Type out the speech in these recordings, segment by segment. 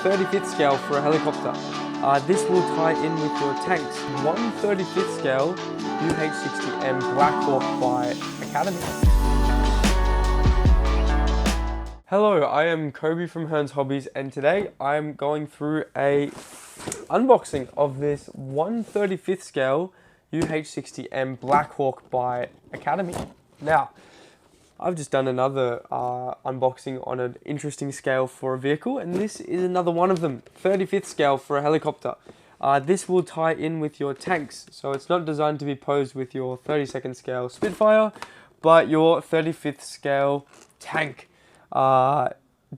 1/35th scale for a helicopter. This will tie in with your tanks. 1/35th scale UH-60M Blackhawk by Academy. Hello, I am Kobey from Hearns Hobbies, and today I'm going through a unboxing of this 1/35th scale UH-60M Blackhawk by Academy. Now, I've just done another unboxing on an interesting scale for a vehicle, and this is another one of them, 35th scale for a helicopter. This will tie in with your tanks, so it's not designed to be posed with your 32nd scale Spitfire, but your 35th scale tank.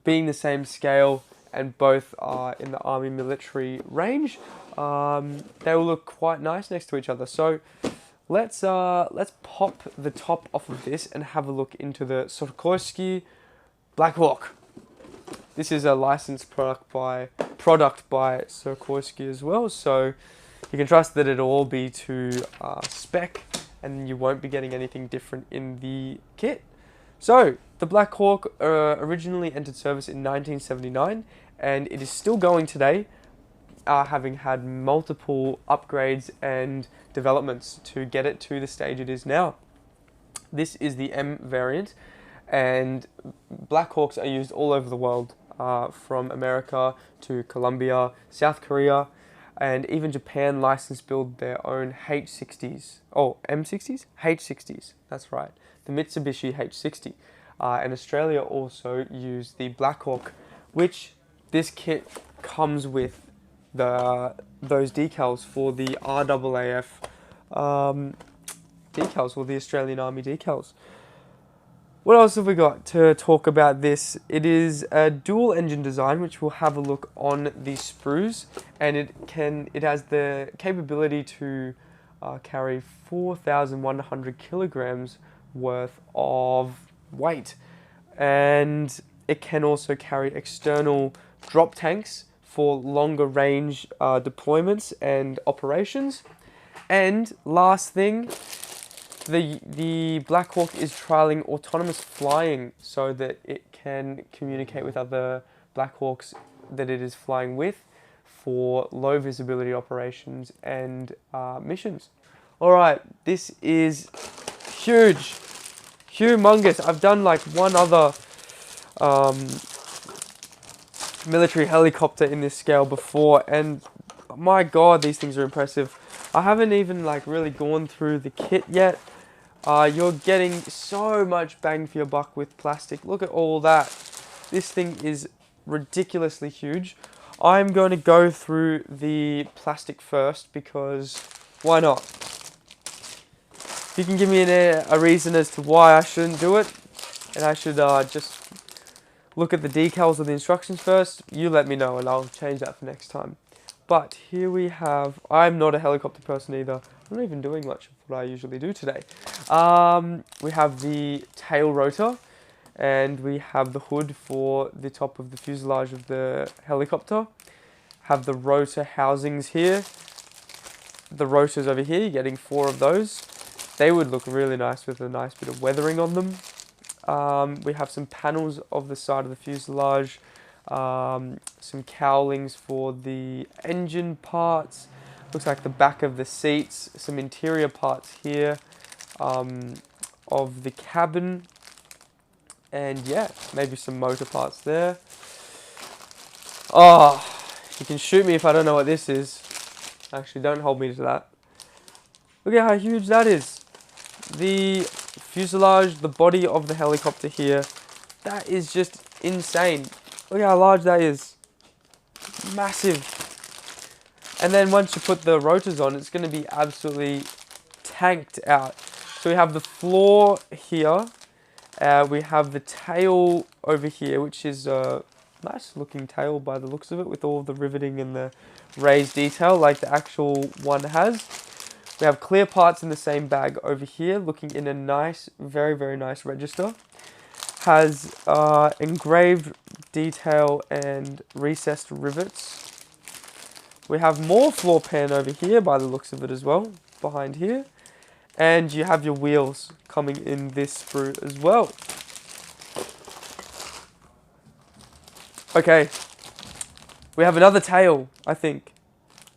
Being the same scale and both are in the army military range, they will look quite nice next to each other. So let's pop the top off of this and have a look into the Sikorsky Blackhawk. This is a licensed product by Sikorsky as well, so you can trust that it'll all be to spec and you won't be getting anything different in the kit. So the Blackhawk originally entered service in 1979, and it is still going today, having had multiple upgrades and developments to get it to the stage it is now. This is the M variant, and Blackhawks are used all over the world, from America to Colombia, South Korea, and even Japan licensed build their own H60s. Oh, M60s? H60s, that's right. The Mitsubishi H60. And Australia also used the Blackhawk, which this kit comes with those decals for the RAAF decals, or the Australian Army decals. What else have we got to talk about this? It is a dual engine design, which we'll have a look on the sprues, and it has the capability to carry 4,100 kilograms worth of weight, and it can also carry external drop tanks for longer range deployments and operations. And last thing, the Blackhawk is trialing autonomous flying so that it can communicate with other Blackhawks that it is flying with for low visibility operations and missions. Alright, this is huge, humongous. I've done like one other military helicopter in this scale before, and my god, these things are impressive. I haven't even like really gone through the kit yet. You're getting so much bang for your buck with plastic. Look at all that. This thing is ridiculously huge. I'm going to go through the plastic first because why not? You can give me a reason as to why I shouldn't do it, and I should just look at the decals or the instructions first. You let me know and I'll change that for next time. But here we have, I'm not a helicopter person either. I'm not even doing much of what I usually do today. We have the tail rotor, and we have the hood for the top of the fuselage of the helicopter. Have the rotor housings here. The rotors over here, you're getting 4 of those. They would look really nice with a nice bit of weathering on them. We have some panels of the side of the fuselage, some cowlings for the engine parts, looks like the back of the seats, some interior parts here of the cabin, and yeah, maybe some motor parts there. Oh, you can shoot me if I don't know what this is. Actually, don't hold me to that. Look at how huge that is. The fuselage, the body of the helicopter here, that is just insane. Look how large that is. Massive. And then once you put the rotors on, it's going to be absolutely tanked out. So we have the floor here. We have the tail over here, which is a nice looking tail by the looks of it, with all the riveting and the raised detail like the actual one has. We have clear parts in the same bag over here, looking in a nice, very, very nice register. Has engraved detail and recessed rivets. We have more floor pan over here by the looks of it as well, behind here. And you have your wheels coming in this sprue as well. Okay, We have another tail, I think.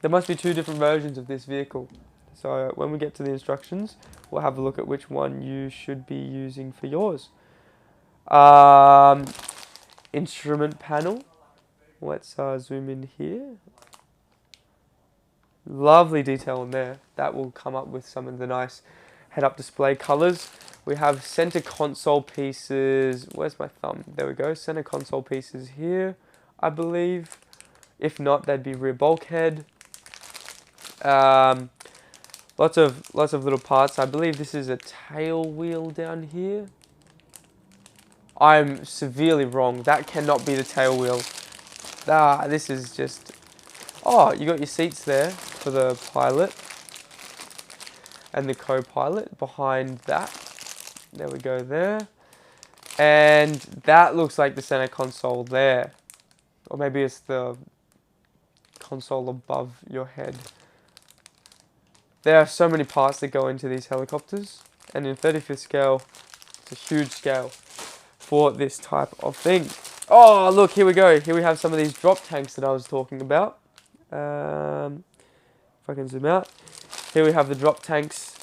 There must be 2 different versions of this vehicle. So when we get to the instructions, we'll have a look at which one you should be using for yours. Instrument panel. Let's zoom in here. Lovely detail in there. That will come up with some of the nice head-up display colors. We have center console pieces. Where's my thumb? There we go. Center console pieces here, I believe. If not, they'd be rear bulkhead. Lots of little parts. I believe this is a tail wheel down here. I'm severely wrong. That cannot be the tail wheel. This is just... Oh, you got your seats there for the pilot and the co-pilot behind that. There we go there. And that looks like the center console there. Or maybe it's the console above your head. There are so many parts that go into these helicopters. And in 35th scale, it's a huge scale for this type of thing. Oh, look, here we go. Here we have some of these drop tanks that I was talking about. If I can zoom out. Here we have the drop tanks.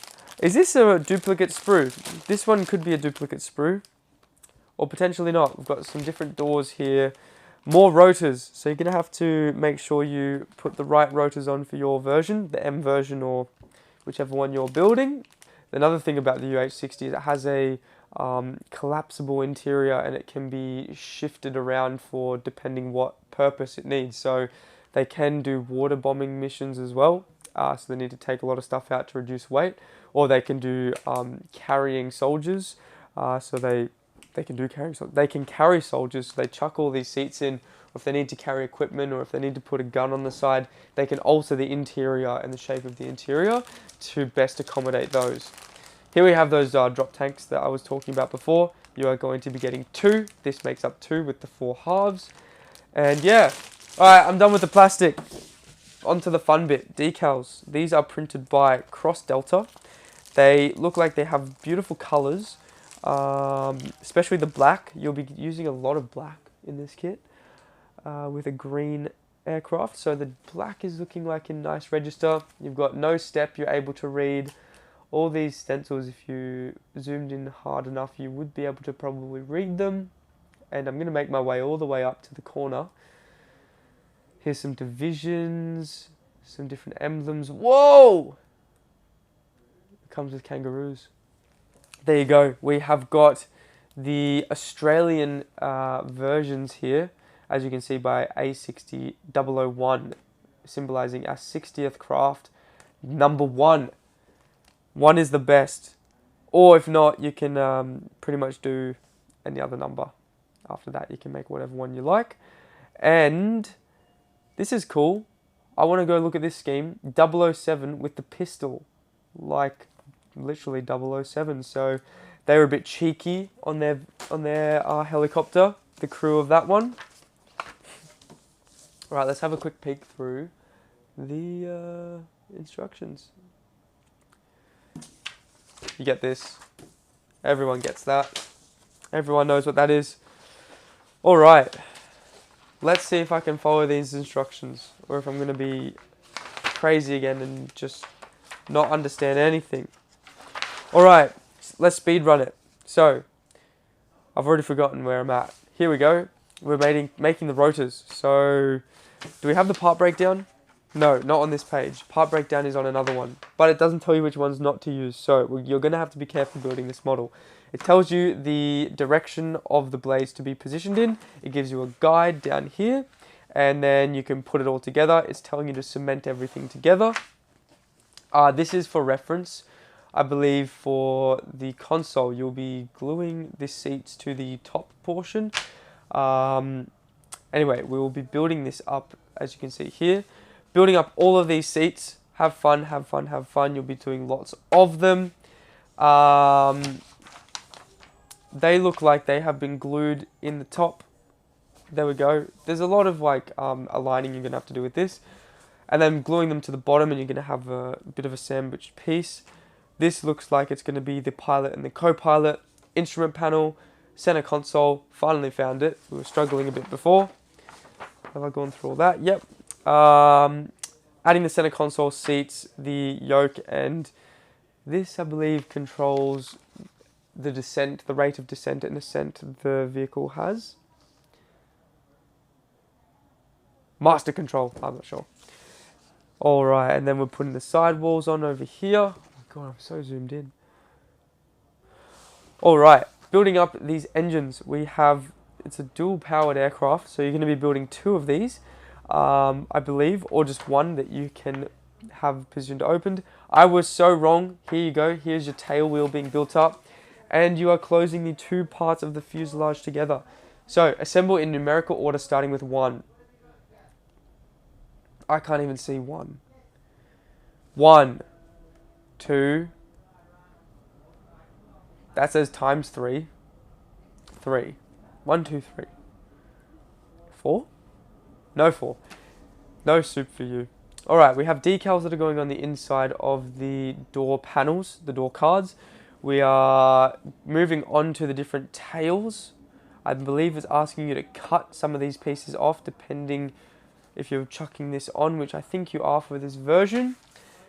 Is this a duplicate sprue? This one could be a duplicate sprue. Or potentially not. We've got some different doors here. More rotors. So you're going to have to make sure you put the right rotors on for your version. The M version or whichever one you're building. Another thing about the UH-60 is it has a collapsible interior and it can be shifted around for depending what purpose it needs. So they can do water bombing missions as well. So they need to take a lot of stuff out to reduce weight. Or they can do carrying soldiers. So they can do carrying soldiers. They can carry soldiers. So they chuck all these seats in. Or if they need to carry equipment or if they need to put a gun on the side, they can alter the interior and the shape of the interior to best accommodate those. Here we have those drop tanks that I was talking about before. You are going to be getting 2. This makes up 2 with the 4 halves. And yeah, alright, I'm done with the plastic. On to the fun bit, decals. These are printed by Cross Delta. They look like they have beautiful colors, especially the black. You'll be using a lot of black in this kit with a green aircraft. So the black is looking like a nice register. You've got no step, you're able to read. All these stencils, if you zoomed in hard enough, you would be able to probably read them. And I'm going to make my way all the way up to the corner. Here's some divisions, some different emblems. Whoa! It comes with kangaroos. There you go. We have got the Australian versions here, as you can see by A60001, symbolizing our 60th craft, number 1. 1 is the best. Or if not, you can pretty much do any other number. After that, you can make whatever one you like. And this is cool. I want to go look at this scheme. 007 with the pistol. Like literally 007. So they were a bit cheeky on their helicopter. The crew of that one. Right, let's have a quick peek through the instructions. You get this. Everyone gets that. Everyone knows what that is. Alright. Let's see if I can follow these instructions. Or if I'm going to be crazy again and just not understand anything. Alright. Let's speed run it. So, I've already forgotten where I'm at. Here we go. We're making the rotors. So, do we have the part breakdown? No, not on this page. Part breakdown is on another one. But it doesn't tell you which ones not to use. So you're going to have to be careful building this model. It tells you the direction of the blades to be positioned in. It gives you a guide down here. And then you can put it all together. It's telling you to cement everything together. This is for reference. I believe for the console, you'll be gluing the seats to the top portion. Anyway, we will be building this up, as you can see here. Building up all of these seats. Have fun, have fun, have fun. You'll be doing lots of them. They look like they have been glued in the top. There we go. There's a lot of like aligning you're going to have to do with this. And then gluing them to the bottom and you're going to have a bit of a sandwich piece. This looks like it's going to be the pilot and the co-pilot. Instrument panel, center console. Finally found it. We were struggling a bit before. Have I gone through all that? Yep. Adding the center console seats, the yoke, and this, I believe, controls the descent, the rate of descent and ascent the vehicle has. Master control, I'm not sure. Alright, and then we're putting the sidewalls on over here. Oh my god, I'm so zoomed in. Alright, building up these engines, we have, it's a dual powered aircraft, so you're going to be building 2 of these, I believe, or just one that you can have positioned opened. I was so wrong. Here you go, here's your tail wheel being built up, and you are closing the 2 parts of the fuselage together. So, assemble in numerical order starting with 1. I can't even see 1. 1, 2, that says times 3. 3. 1, 2, 3. 4? No 4. No soup for you. Alright, we have decals that are going on the inside of the door panels, the door cards. We are moving on to the different tails. I believe it's asking you to cut some of these pieces off depending if you're chucking this on, which I think you are for this version.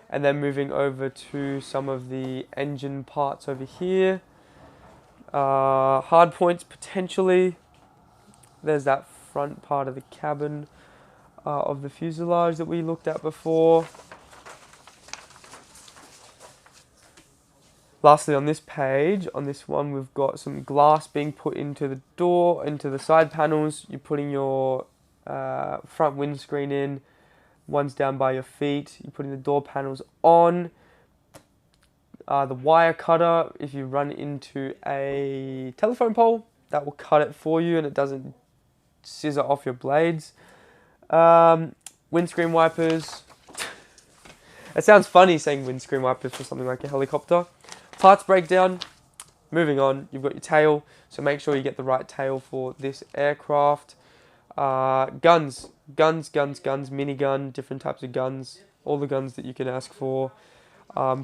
And then moving over to some of the engine parts over here. Hard points potentially. There's that front part of the cabin of the fuselage that we looked at before. Lastly, on this page, on this one, we've got some glass being put into the door, into the side panels. You're putting your front windscreen in. One's down by your feet. You're putting the door panels on. The wire cutter, if you run into a telephone pole, that will cut it for you and it doesn't scissor off your blades. Windscreen wipers. It sounds funny saying windscreen wipers for something like a helicopter. Parts breakdown. Moving on, you've got your tail, so make sure you get the right tail for this aircraft. Guns, minigun, different types of guns, all the guns that you can ask for.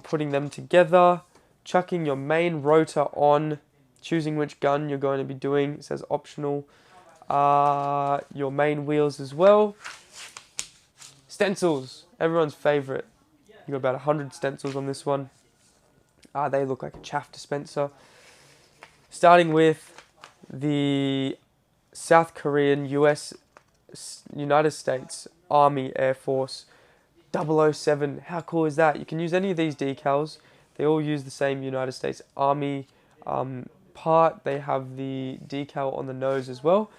Putting them together, chucking your main rotor on, choosing which gun you're going to be doing. It says optional. Your main wheels as well. Stencils, everyone's favorite. You've got about 100 stencils on this one. They look like a chaff dispenser. Starting with the South Korean, United States Army Air Force 007. How cool is that? You can use any of these decals. They all use the same United States Army part. They have the decal on the nose as well.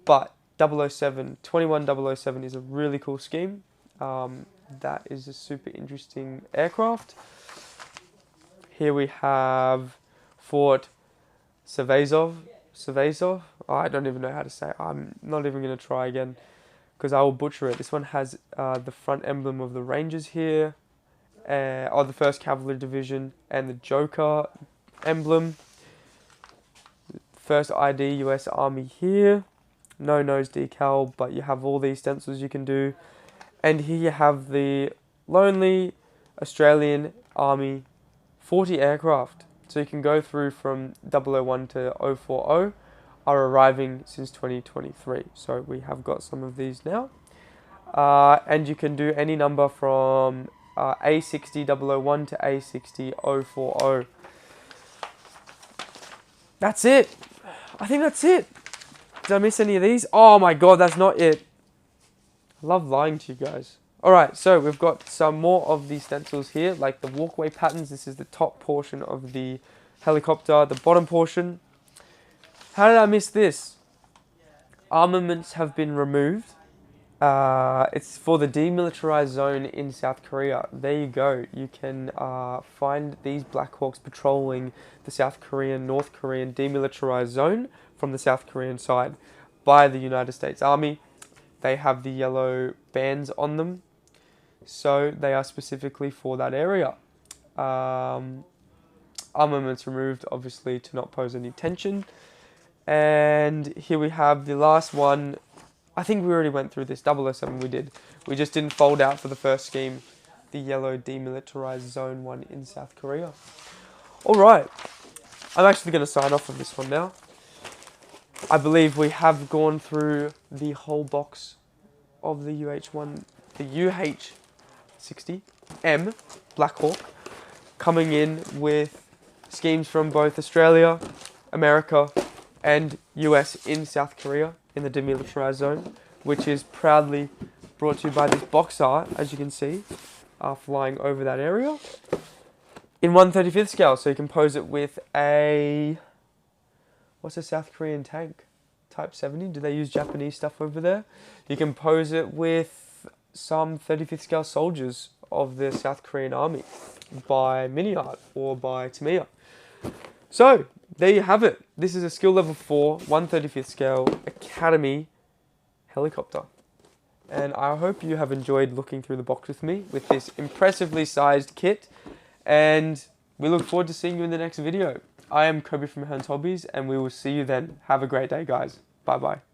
But 21 007 is a really cool scheme. That is a super interesting aircraft. Here we have Fort Savazov. Oh, I don't even know how to say it. I'm not even going to try again because I will butcher it. This one has the front emblem of the Rangers here, or the 1st Cavalry Division, and the Joker emblem. 1st ID US Army here. No nose decal, but you have all these stencils you can do. And here you have the Lonely Australian Army 40 aircraft. So you can go through from 001 to 040 are arriving since 2023. So we have got some of these now. And you can do any number from A60 001 to A60 040. That's it. I think that's it. Did I miss any of these? Oh my god, that's not it. I love lying to you guys. Alright, so we've got some more of these stencils here, like the walkway patterns. This is the top portion of the helicopter, the bottom portion. How did I miss this? Armaments have been removed. It's for the demilitarized zone in South Korea. There you go. You can find these Blackhawks patrolling the South Korean, North Korean demilitarized zone from the South Korean side by the United States Army. They have the yellow bands on them, so they are specifically for that area. Armaments removed, obviously, to not pose any tension. And here we have the last one. I think we already went through this. 007 we did. We just didn't fold out for the first scheme. The yellow demilitarized zone one in South Korea. Alright. I'm actually going to sign off on this one now. I believe we have gone through the whole box of the UH-60M Blackhawk, coming in with schemes from both Australia, America, and US in South Korea in the demilitarized zone, which is proudly brought to you by this box art, as you can see, flying over that area in 1/35th scale. So you can pose it with a, what's a South Korean tank? Type 70. Do they use Japanese stuff over there? You can pose it with some 35th scale soldiers of the South Korean army by mini art or by Tamiya. So there you have it. This is a skill level 4 1/35th scale Academy helicopter, and I hope you have enjoyed looking through the box with me with this impressively sized kit, and we look forward to seeing you in the next video. I am Kobey from Hearns Hobbies, and we will see you then. Have a great day, guys. Bye bye.